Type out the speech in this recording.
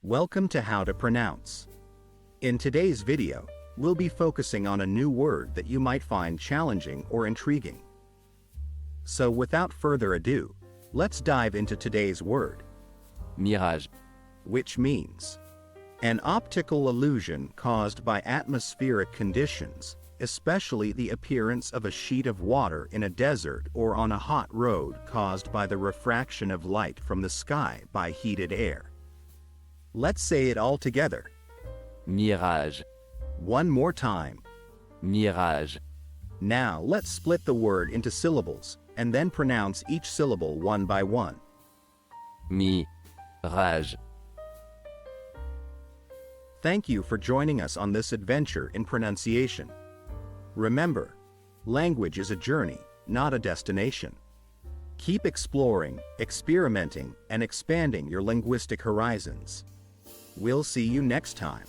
Welcome to How to Pronounce. In today's video, we'll be focusing on a new word that you might find challenging or intriguing. So without further ado, let's dive into today's word. Mirage. Which means an optical illusion caused by atmospheric conditions, especially the appearance of a sheet of water in a desert or on a hot road caused by the refraction of light from the sky by heated air. Let's say it all together. Mirage. One more time. Mirage. Now let's split the word into syllables and then pronounce each syllable one by one. Mirage. Thank you for joining us on this adventure in pronunciation. Remember, language is a journey, not a destination. Keep exploring, experimenting, and expanding your linguistic horizons. We'll see you next time.